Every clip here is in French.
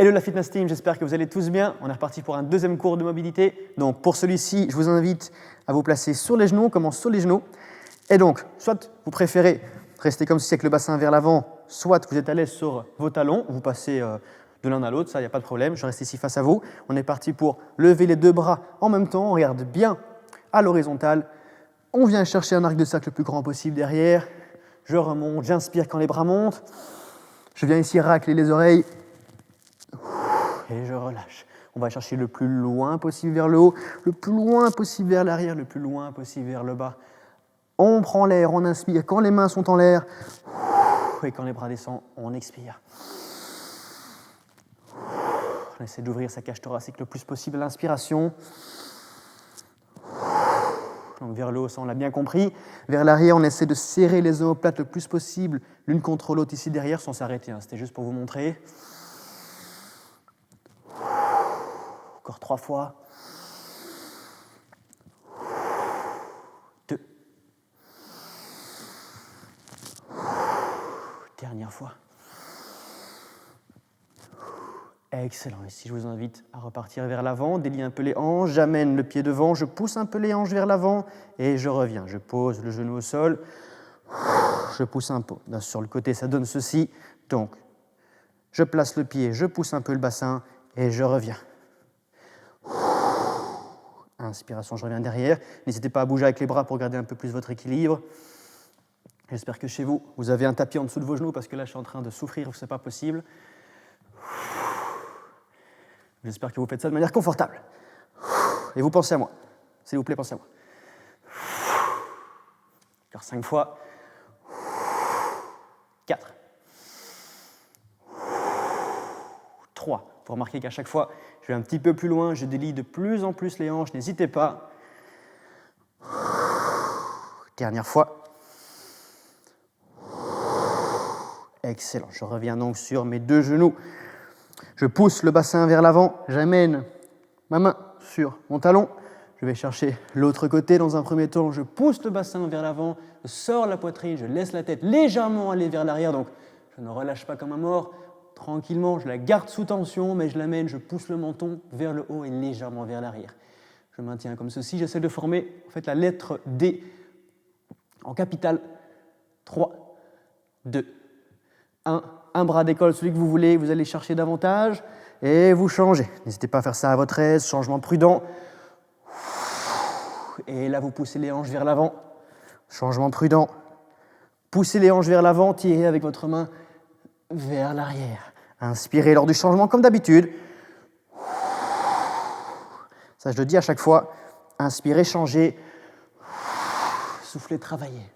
Hello la Fitness Team, j'espère que vous allez tous bien. On est reparti pour un deuxième cours de mobilité. Donc pour celui-ci, je vous invite à vous placer sur les genoux. On commence sur les genoux. Et donc, soit vous préférez rester comme ceci avec le bassin vers l'avant, soit vous êtes à l'aise sur vos talons, vous passez de l'un à l'autre, ça, il n'y a pas de problème. Je reste ici face à vous. On est parti pour lever les deux bras en même temps. On regarde bien à l'horizontale. On vient chercher un arc de cercle le plus grand possible derrière. Je remonte, j'inspire quand les bras montent. Je viens ici racler les oreilles. Et je relâche. On va chercher le plus loin possible vers le haut, le plus loin possible vers l'arrière, le plus loin possible vers le bas. On prend l'air, on inspire. Quand les mains sont en l'air, et quand les bras descendent, on expire. On essaie d'ouvrir sa cage thoracique le plus possible à l'inspiration. Donc vers le haut, ça on l'a bien compris. Vers l'arrière, on essaie de serrer les omoplates le plus possible, l'une contre l'autre ici derrière, sans s'arrêter. C'était juste pour vous montrer. Encore 3 fois. 2. Dernière fois. Excellent. Ici, je vous invite à repartir vers l'avant, délier un peu les hanches, j'amène le pied devant, je pousse un peu les hanches vers l'avant et je reviens. Je pose le genou au sol, je pousse un peu. Sur le côté, ça donne ceci. Donc, je place le pied, je pousse un peu le bassin et je reviens. Inspiration, je reviens derrière. N'hésitez pas à bouger avec les bras pour garder un peu plus votre équilibre. J'espère que chez vous, vous avez un tapis en dessous de vos genoux parce que là, je suis en train de souffrir, ce n'est pas possible. J'espère que vous faites ça de manière confortable. Et vous pensez à moi. S'il vous plaît, pensez à moi. Encore 5 fois. 4. 3. Vous remarquez qu'à chaque fois, je vais un petit peu plus loin, je délie de plus en plus les hanches, n'hésitez pas. Dernière fois. Excellent. Je reviens donc sur mes deux genoux. Je pousse le bassin vers l'avant, j'amène ma main sur mon talon. Je vais chercher l'autre côté dans un premier temps. Je pousse le bassin vers l'avant, je sors la poitrine, je laisse la tête légèrement aller vers l'arrière. Donc, je ne relâche pas comme un mort. Tranquillement, je la garde sous tension, mais je l'amène, je pousse le menton vers le haut et légèrement vers l'arrière. Je maintiens comme ceci. J'essaie de former en fait, la lettre D en capitale. 3, 2, 1. Un bras décolle, celui que vous voulez, vous allez chercher davantage et vous changez. N'hésitez pas à faire ça à votre aise, changement prudent. Et là, vous poussez les hanches vers l'avant. Changement prudent. Poussez les hanches vers l'avant, tirez avec votre main vers l'arrière. Inspirez lors du changement comme d'habitude. Ça, je le dis à chaque fois. Inspirez, changez. Soufflez, travaillez.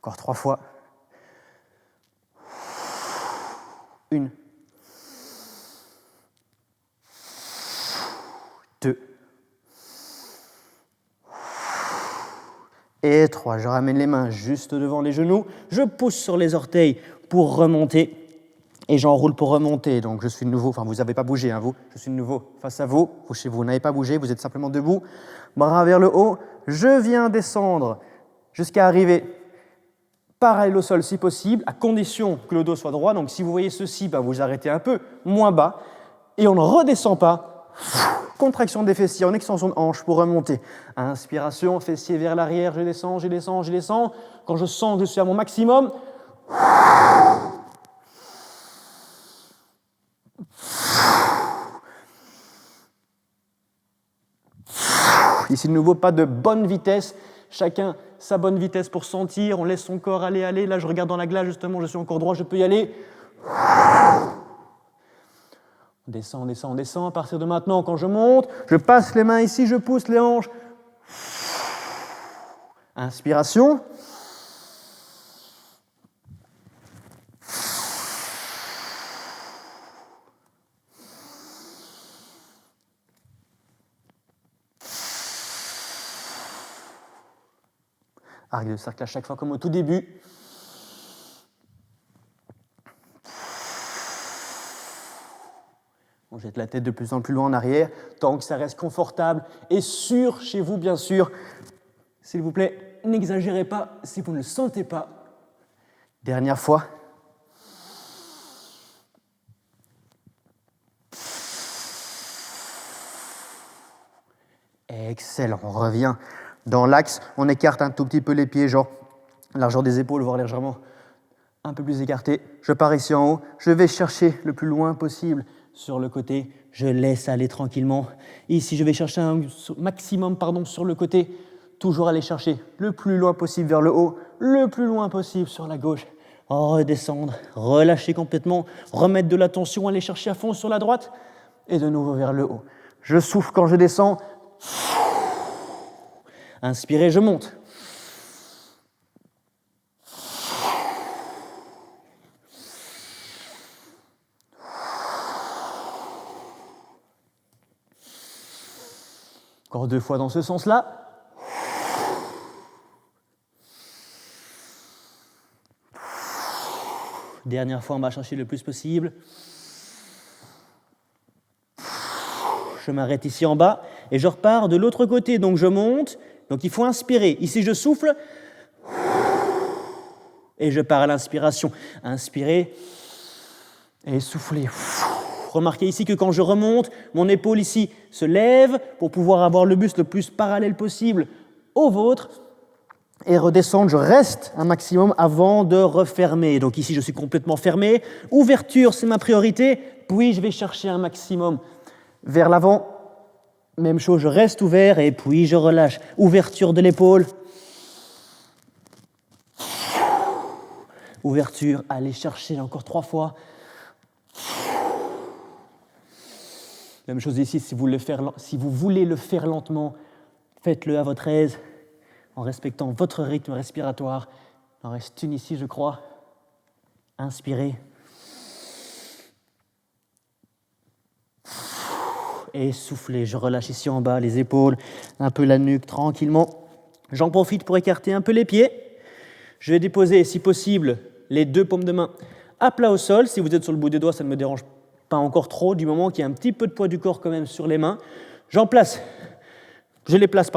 Encore 3 fois. 1. 2. Et 3. Je ramène les mains juste devant les genoux. Je pousse sur les orteils pour remonter. Et j'enroule pour remonter. Donc je suis de nouveau, enfin vous n'avez pas bougé, hein, vous. Je suis de nouveau face à vous. Vous chez vous n'avez pas bougé, vous êtes simplement debout. Bras vers le haut. Je viens descendre jusqu'à arriver parallèle au sol si possible, à condition que le dos soit droit. Donc si vous voyez ceci, vous arrêtez un peu moins bas et on ne redescend pas. Contraction des fessiers en extension de hanche pour remonter. Inspiration, fessier vers l'arrière, je descends, je descends, je descends. Quand je sens que je suis à mon maximum, ici de nouveau, pas de bonne vitesse. Chacun sa bonne vitesse pour sentir. On laisse son corps aller, aller. Là, je regarde dans la glace, justement, je suis encore droit, je peux y aller. On descend, on descend, on descend. À partir de maintenant, quand je monte, je passe les mains ici, je pousse les hanches. Inspiration. Arc de cercle à chaque fois comme au tout début. On jette la tête de plus en plus loin en arrière, tant que ça reste confortable et sûr chez vous, bien sûr. S'il vous plaît, n'exagérez pas si vous ne le sentez pas. Dernière fois. Excellent, on revient dans l'axe, on écarte un tout petit peu les pieds, genre largeur des épaules, voire légèrement un peu plus écarté. Je pars ici en haut, je vais chercher le plus loin possible sur le côté, je laisse aller tranquillement. Ici, je vais chercher un maximum sur le côté, toujours aller chercher le plus loin possible vers le haut, le plus loin possible sur la gauche. Redescendre, relâcher complètement, remettre de la tension, aller chercher à fond sur la droite et de nouveau vers le haut. Je souffle quand je descends. Inspirez, je monte. Encore 2 fois dans ce sens-là. Dernière fois, on va chercher le plus possible. Je m'arrête ici en bas et je repars de l'autre côté. Donc je monte. Donc il faut inspirer. Ici, je souffle. Et je pars à l'inspiration. Inspirez et soufflez. Remarquez ici que quand je remonte, mon épaule ici se lève pour pouvoir avoir le buste le plus parallèle possible au vôtre. Et redescendre, je reste un maximum avant de refermer. Donc ici, je suis complètement fermé. Ouverture, c'est ma priorité. Puis, je vais chercher un maximum vers l'avant. Même chose, je reste ouvert et puis je relâche. Ouverture de l'épaule. Ouverture, allez chercher encore 3 fois. Même chose ici, si vous voulez le faire lentement, faites-le à votre aise, en respectant votre rythme respiratoire. Il en reste une ici, je crois. Inspirez. Et soufflez. Je relâche ici en bas les épaules, un peu la nuque, tranquillement. J'en profite pour écarter un peu les pieds. Je vais déposer, si possible, les 2 paumes de main à plat au sol. Si vous êtes sur le bout des doigts, ça ne me dérange pas encore trop, du moment qu'il y a un petit peu de poids du corps quand même sur les mains. Je les place,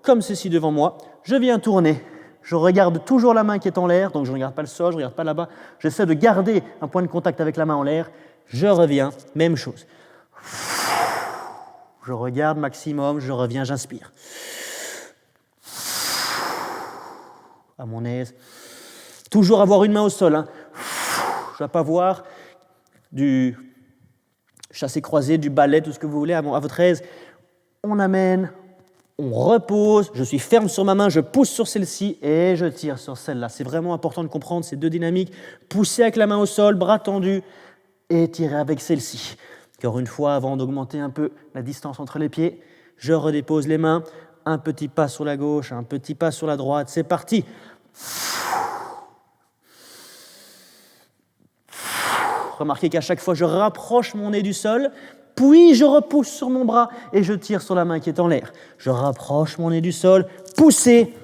comme ceci devant moi. Je viens tourner. Je regarde toujours la main qui est en l'air, donc je ne regarde pas le sol, je ne regarde pas là-bas. J'essaie de garder un point de contact avec la main en l'air. Je reviens, même chose. Je regarde maximum, je reviens, j'inspire. À mon aise. Toujours avoir une main au sol. Je ne vais pas voir du chassé-croisé, du ballet, tout ce que vous voulez, à votre aise. On amène, on repose, je suis ferme sur ma main, je pousse sur celle-ci et je tire sur celle-là. C'est vraiment important de comprendre ces 2 dynamiques. Pousser avec la main au sol, bras tendus, et tirer avec celle-ci. Encore une fois, avant d'augmenter un peu la distance entre les pieds, je redépose les mains, un petit pas sur la gauche, un petit pas sur la droite, c'est parti. Remarquez qu'à chaque fois, je rapproche mon nez du sol, puis je repousse sur mon bras et je tire sur la main qui est en l'air. Je rapproche mon nez du sol, poussez,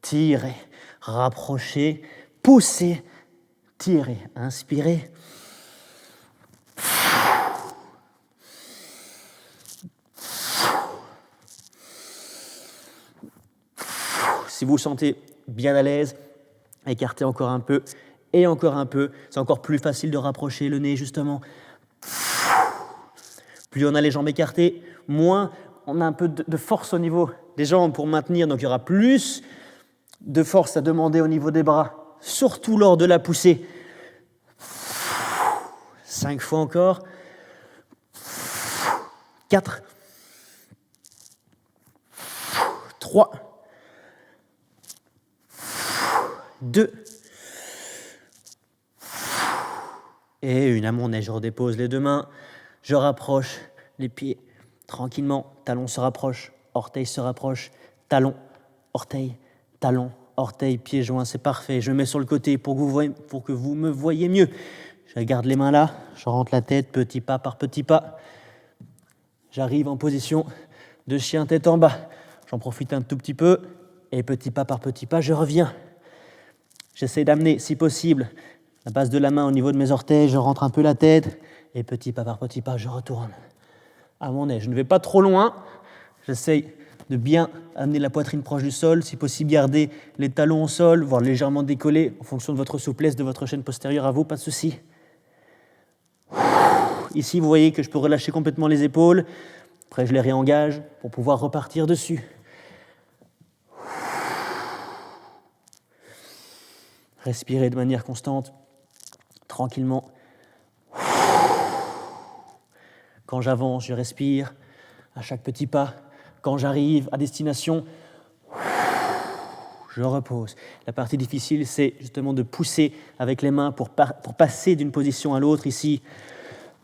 tirez, rapprochez, poussez, tirez, inspirez. Si vous vous sentez bien à l'aise, écartez encore un peu et encore un peu. C'est encore plus facile de rapprocher le nez, justement. Plus on a les jambes écartées, moins on a un peu de force au niveau des jambes pour maintenir. Donc il y aura plus de force à demander au niveau des bras, surtout lors de la poussée. 5 fois encore. 4. 3. 2. Et une à mon aise. Je redépose les 2 mains. Je rapproche les pieds tranquillement. Talon se rapproche, orteil se rapproche, talon, orteil, pied joint. C'est parfait. Je mets sur le côté pour que vous me voyez mieux. Je garde les mains là. Je rentre la tête petit pas par petit pas. J'arrive en position de chien tête en bas. J'en profite un tout petit peu. Et petit pas par petit pas, je reviens. J'essaie d'amener, si possible, la base de la main au niveau de mes orteils. Je rentre un peu la tête. Et petit pas par petit pas, je retourne à mon aise. Je ne vais pas trop loin. J'essaie de bien amener la poitrine proche du sol, si possible garder les talons au sol, voire légèrement décollés en fonction de votre souplesse, de votre chaîne postérieure à vous, pas de souci. Ici, vous voyez que je peux relâcher complètement les épaules. Après, je les réengage pour pouvoir repartir dessus. Respirez de manière constante, tranquillement. Quand j'avance, je respire à chaque petit pas. Quand j'arrive à destination, je repose. La partie difficile, c'est justement de pousser avec les mains pour passer d'une position à l'autre. Ici,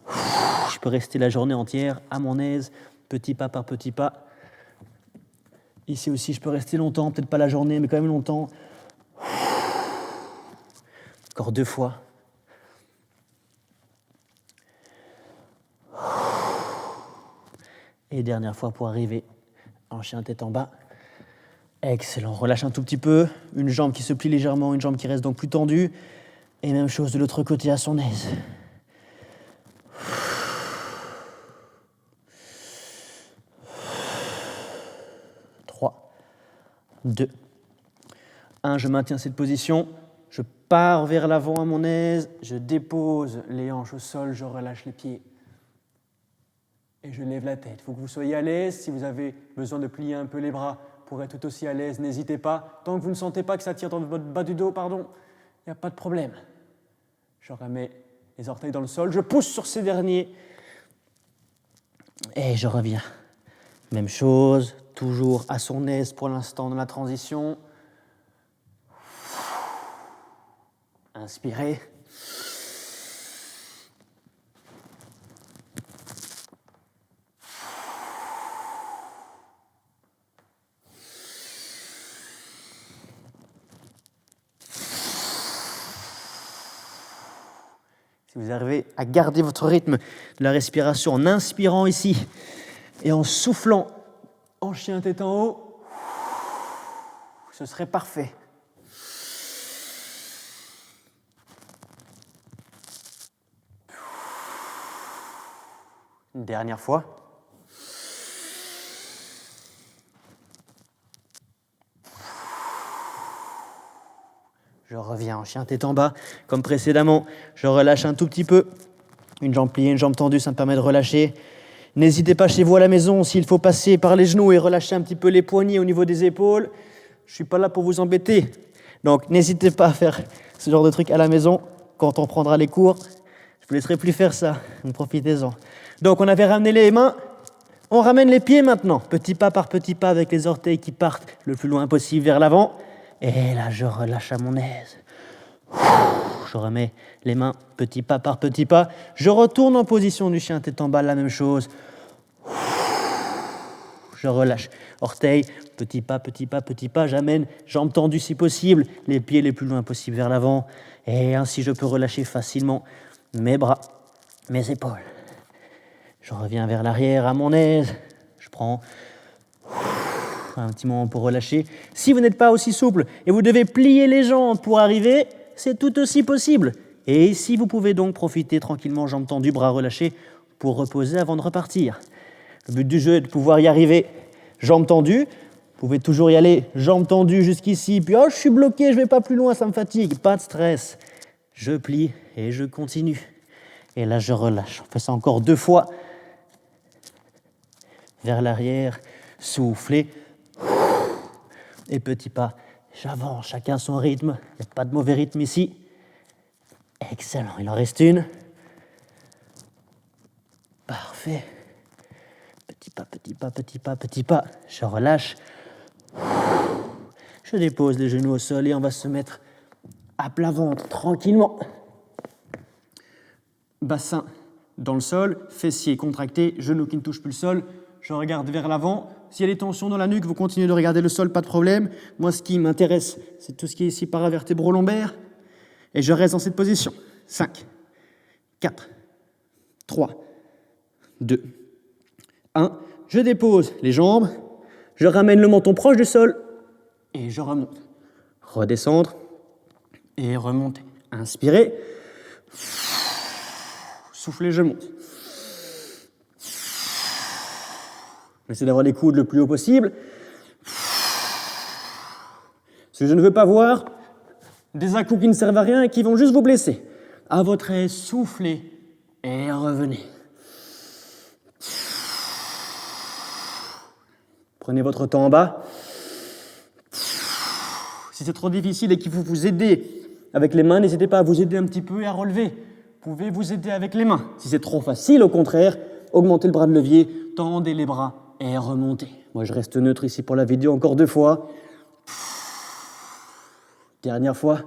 je peux rester la journée entière à mon aise, petit pas par petit pas. Ici aussi, je peux rester longtemps, peut-être pas la journée, mais quand même longtemps. Encore 2 fois. Et dernière fois pour arriver en chien tête en bas. Excellent. Relâche un tout petit peu. Une jambe qui se plie légèrement, une jambe qui reste donc plus tendue. Et même chose de l'autre côté à son aise. 3, 2, 1. Je maintiens cette position. Je pars vers l'avant à mon aise. Je dépose les hanches au sol. Je relâche les pieds. Et je lève la tête. Il faut que vous soyez à l'aise. Si vous avez besoin de plier un peu les bras pour être tout aussi à l'aise, n'hésitez pas. Tant que vous ne sentez pas que ça tire dans votre bas du dos, il n'y a pas de problème. Je remets les orteils dans le sol. Je pousse sur ces derniers. Et je reviens. Même chose, toujours à son aise pour l'instant dans la transition. Inspirez. Si vous arrivez à garder votre rythme de la respiration en inspirant ici et en soufflant en chien tête en haut, ce serait parfait. Une dernière fois. Je reviens en chien tête en bas, comme précédemment. Je relâche un tout petit peu. Une jambe pliée, une jambe tendue, ça me permet de relâcher. N'hésitez pas chez vous à la maison, s'il faut passer par les genoux et relâcher un petit peu les poignets au niveau des épaules. Je ne suis pas là pour vous embêter. Donc n'hésitez pas à faire ce genre de truc à la maison quand on prendra les cours. Je ne vous laisserai plus faire ça, profitez-en. Donc on avait ramené les mains, on ramène les pieds maintenant. Petit pas par petit pas avec les orteils qui partent le plus loin possible vers l'avant. Et là, je relâche à mon aise. Je remets les mains petit pas par petit pas. Je retourne en position du chien tête en bas, la même chose. Je relâche. Orteils, petit pas, petit pas, petit pas. J'amène, jambes tendues si possible, les pieds les plus loin possible vers l'avant. Et ainsi, je peux relâcher facilement mes bras, mes épaules. Je reviens vers l'arrière à mon aise. Je prends un petit moment pour relâcher. Si vous n'êtes pas aussi souple et vous devez plier les jambes pour arriver, c'est tout aussi possible. Et ici, vous pouvez donc profiter tranquillement, jambes tendues, bras relâchés, pour reposer avant de repartir. Le but du jeu est de pouvoir y arriver, jambes tendues. Vous pouvez toujours y aller, jambes tendues jusqu'ici, puis oh, je suis bloqué, je ne vais pas plus loin, ça me fatigue. Pas de stress. Je plie et je continue. Et là, je relâche. On fait ça encore 2 fois. Vers l'arrière, soufflez. Et petit pas, j'avance, chacun son rythme. Il n'y a pas de mauvais rythme ici. Excellent, il en reste une. Parfait. Petit pas, petit pas, petit pas, petit pas. Je relâche. Je dépose les genoux au sol et on va se mettre à plat ventre, tranquillement. Bassin dans le sol, fessiers contractés, genoux qui ne touchent plus le sol. Je regarde vers l'avant. S'il y a des tensions dans la nuque, vous continuez de regarder le sol, pas de problème. Moi, ce qui m'intéresse, c'est tout ce qui est ici paravertébro-lombaire. Et je reste dans cette position. 5, 4, 3, 2, 1. Je dépose les jambes. Je ramène le menton proche du sol. Et je remonte. Redescendre. Et remonter. Inspirez. Soufflez, je monte. J'essaie d'avoir les coudes le plus haut possible. Ce que je ne veux pas voir, des à-coups qui ne servent à rien et qui vont juste vous blesser. À votre aise, soufflez et revenez. Prenez votre temps en bas. Si c'est trop difficile et qu'il faut vous aider avec les mains, n'hésitez pas à vous aider un petit peu et à relever. Vous pouvez vous aider avec les mains. Si c'est trop facile, au contraire, augmentez le bras de levier, tendez les bras et remontez. Moi, je reste neutre ici pour la vidéo encore 2 fois. Dernière fois.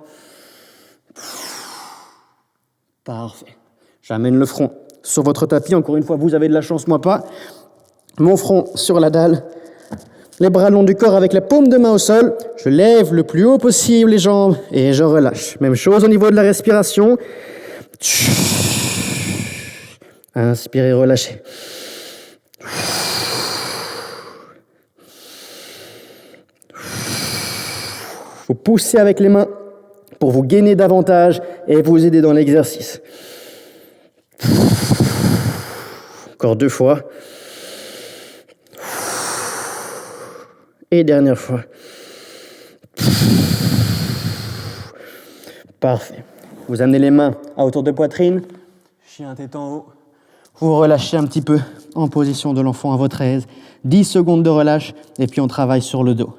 Parfait. J'amène le front sur votre tapis. Encore une fois, vous avez de la chance, moi pas. Mon front sur la dalle. Les bras le long du corps avec la paume de main au sol. Je lève le plus haut possible les jambes et je relâche. Même chose au niveau de la respiration. Inspirez, relâchez. Vous poussez avec les mains pour vous gainer davantage et vous aider dans l'exercice. Encore 2 fois. Et dernière fois. Parfait. Vous amenez les mains à hauteur de poitrine. Chien tête en haut. Vous relâchez un petit peu en position de l'enfant à votre aise. 10 secondes de relâche et puis on travaille sur le dos.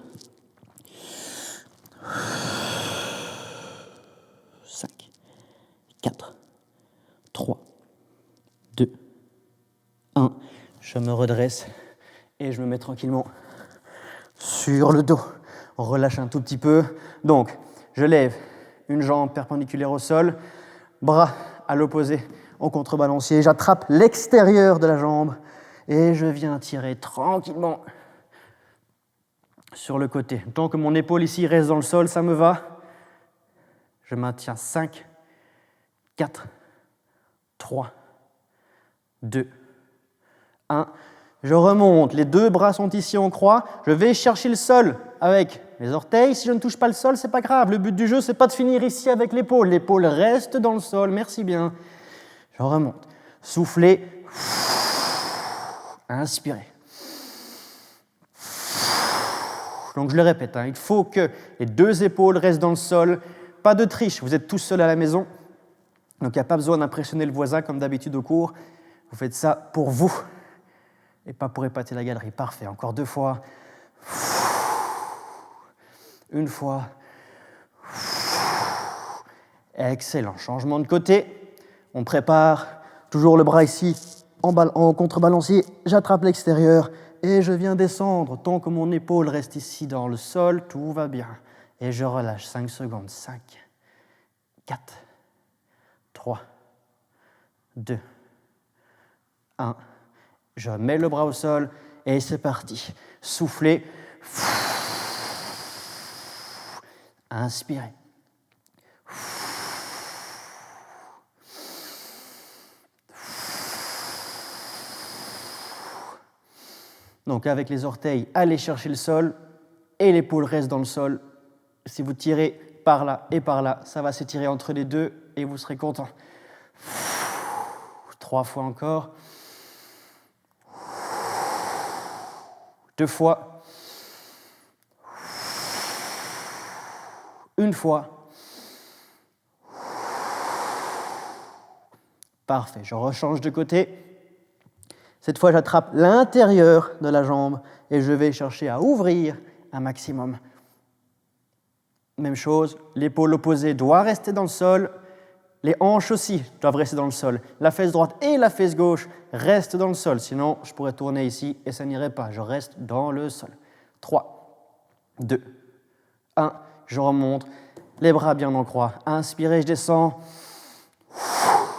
5, 4, 3, 2, 1. Je me redresse et je me mets tranquillement sur le dos. On relâche un tout petit peu. Donc, je lève une jambe perpendiculaire au sol, bras à l'opposé en contrebalancier. J'attrape l'extérieur de la jambe et je viens tirer tranquillement sur le côté. Tant que mon épaule ici reste dans le sol, ça me va. Je maintiens 5, 4, 3, 2, 1. Je remonte, les 2 bras sont ici en croix. Je vais chercher le sol avec les orteils. Si je ne touche pas le sol, c'est pas grave. Le but du jeu, c'est pas de finir ici avec l'épaule. L'épaule reste dans le sol. Merci bien. Je remonte. Soufflez. Inspirez. Donc je le répète, il faut que les 2 épaules restent dans le sol. Pas de triche. Vous êtes tous seuls à la maison. Donc il n'y a pas besoin d'impressionner le voisin comme d'habitude au cours. Vous faites ça pour vous. Et pas pour épater la galerie. Parfait. Encore 2 fois. 1 fois. Excellent. Changement de côté. On prépare. Toujours le bras ici en contrebalancier. J'attrape l'extérieur et je viens descendre. Tant que mon épaule reste ici dans le sol, tout va bien. Et je relâche. 5 secondes. 5, 4, 3, 2, 1. Je mets le bras au sol et c'est parti. Soufflez. Inspirez. Donc avec les orteils, allez chercher le sol et l'épaule reste dans le sol. Si vous tirez par là et par là, ça va s'étirer entre les 2 et vous serez content. 3 fois encore. 2 fois. 1 fois. Parfait, je rechange de côté. Cette fois, j'attrape l'intérieur de la jambe et je vais chercher à ouvrir un maximum. Même chose, l'épaule opposée doit rester dans le sol. Les hanches aussi doivent rester dans le sol. La fesse droite et la fesse gauche restent dans le sol. Sinon, je pourrais tourner ici et ça n'irait pas. Je reste dans le sol. 3, 2, 1. Je remonte. Les bras bien en croix. Inspirez, je descends.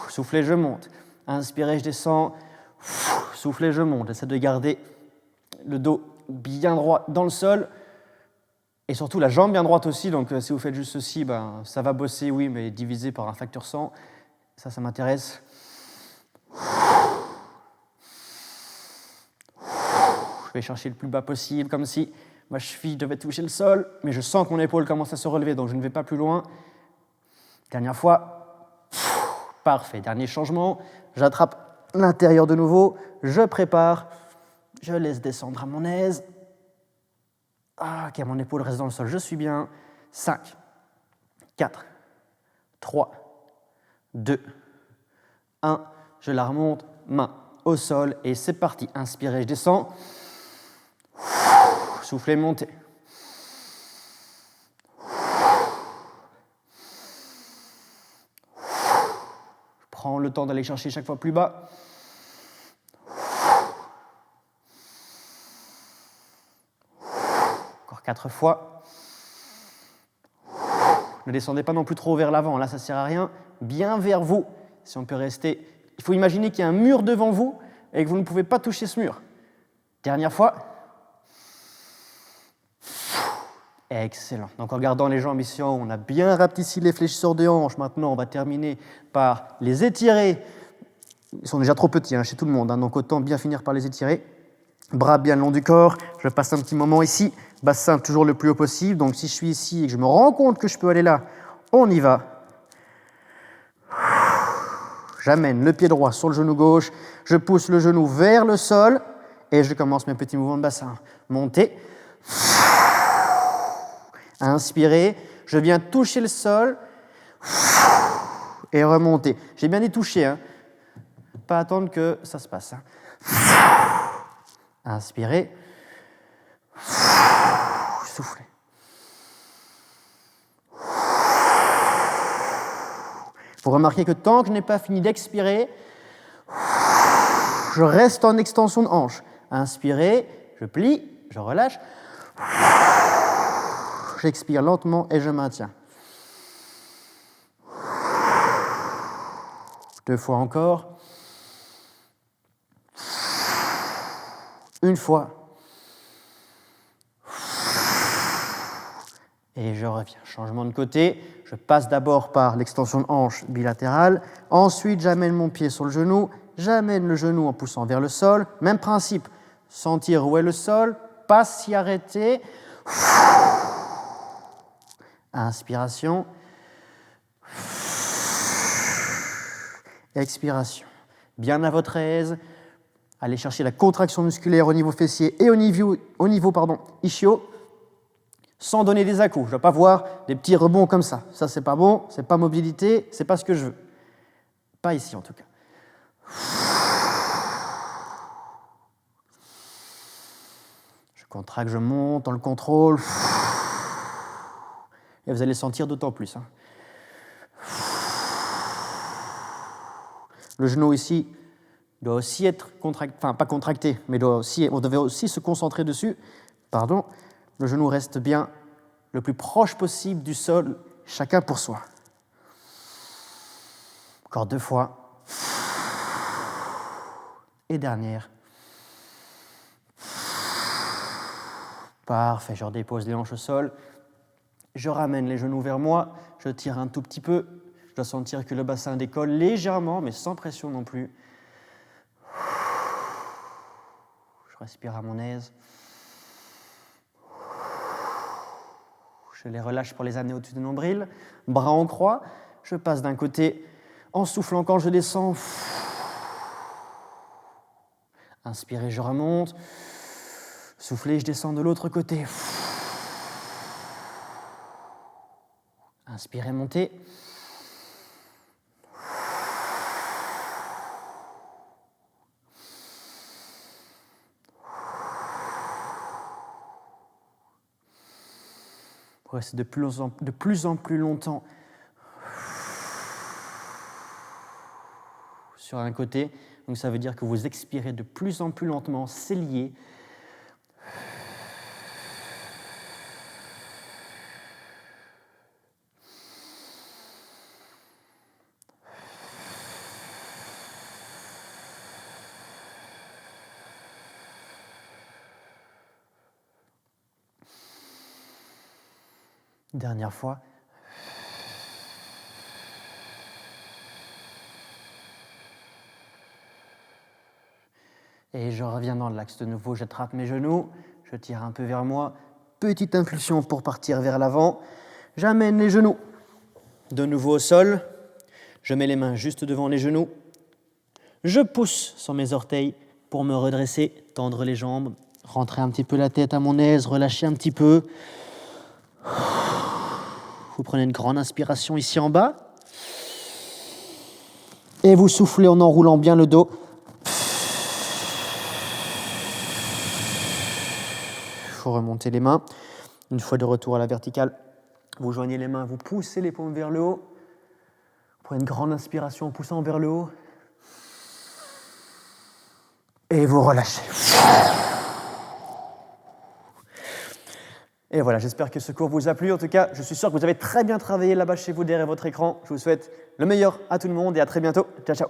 Soufflez, je monte. Inspirez, je descends. Soufflez, je monte. J'essaie de garder le dos bien droit dans le sol. Et surtout la jambe bien droite aussi, donc si vous faites juste ceci, ça va bosser, oui, mais divisé par un facteur 100. Ça m'intéresse. Je vais chercher le plus bas possible, comme si ma cheville devait toucher le sol, mais je sens que mon épaule commence à se relever, donc je ne vais pas plus loin. Dernière fois. Parfait, dernier changement. J'attrape l'intérieur de nouveau, je prépare Je laisse descendre à mon aise. Ah, ok, mon épaule reste dans le sol, je suis bien. 5, 4, 3, 2, 1. Je la remonte, main au sol et c'est parti. Inspirez, je descends. Soufflez, montez. Je prends le temps d'aller chercher chaque fois plus bas. Encore 4 fois. Ne descendez pas non plus trop vers l'avant, là ça ne sert à rien. Bien vers vous, si on peut rester. Il faut imaginer qu'il y a un mur devant vous et que vous ne pouvez pas toucher ce mur. Dernière fois. Excellent. Donc en gardant les jambes ici en haut, on a bien rapetissé les fléchisseurs de hanches. Maintenant, on va terminer par les étirer. Ils sont déjà trop petits chez tout le monde, donc autant bien finir par les étirer. Bras bien le long du corps. Je passe un petit moment ici. Bassin toujours le plus haut possible. Donc si je suis ici et que je me rends compte que je peux aller là, on y va. J'amène le pied droit sur le genou gauche. Je pousse le genou vers le sol et je commence mes petits mouvements de bassin. Monter. Inspirez, je viens toucher le sol et remonter. J'ai bien dit toucher, pas attendre que ça se passe. Inspirez, soufflez. Vous remarquez que tant que je n'ai pas fini d'expirer, je reste en extension de hanche. Inspirez, je plie, je relâche. J'expire lentement et je maintiens. 2 fois encore. 1 fois. Et je reviens. Changement de côté. Je passe d'abord par l'extension de hanche bilatérale. Ensuite, j'amène mon pied sur le genou. J'amène le genou en poussant vers le sol. Même principe. Sentir où est le sol. Pas s'y arrêter. Inspiration. Expiration. Bien à votre aise. Allez chercher la contraction musculaire au niveau fessier et au niveau ischio, sans donner des à-coups. Je ne dois pas voir des petits rebonds comme ça. Ça, c'est pas bon, c'est pas mobilité, c'est pas ce que je veux. Pas ici, en tout cas. Je contracte, je monte dans le contrôle. Et vous allez sentir d'autant plus. Le genou ici doit aussi être contracté, enfin pas contracté, mais on devait aussi se concentrer dessus. Pardon. Le genou reste bien le plus proche possible du sol, chacun pour soi. Encore 2 fois. Et dernière. Parfait, je redépose les hanches au sol. Je ramène les genoux vers moi, je tire un tout petit peu. Je dois sentir que le bassin décolle légèrement, mais sans pression non plus. Je respire à mon aise. Je les relâche pour les amener au-dessus du nombril. Bras en croix. Je passe d'un côté en soufflant quand je descends. Inspirez, je remonte. Soufflez, je descends de l'autre côté. Inspirez, montez. Vous restez de plus en plus longtemps sur un côté. Donc ça veut dire que vous expirez de plus en plus lentement, c'est lié. Dernière fois. Et je reviens dans l'axe de nouveau, j'attrape mes genoux, je tire un peu vers moi. Petite impulsion pour partir vers l'avant. J'amène les genoux de nouveau au sol. Je mets les mains juste devant les genoux. Je pousse sur mes orteils pour me redresser, tendre les jambes, rentrer un petit peu la tête à mon aise, relâcher un petit peu. Vous prenez une grande inspiration ici en bas. Et vous soufflez en enroulant bien le dos. Il faut remonter les mains. Une fois de retour à la verticale, vous joignez les mains, vous poussez les paumes vers le haut. Vous prenez une grande inspiration en poussant vers le haut. Et vous relâchez. Et voilà, j'espère que ce cours vous a plu. En tout cas, je suis sûr que vous avez très bien travaillé là-bas chez vous derrière votre écran. Je vous souhaite le meilleur à tout le monde et à très bientôt. Ciao, ciao.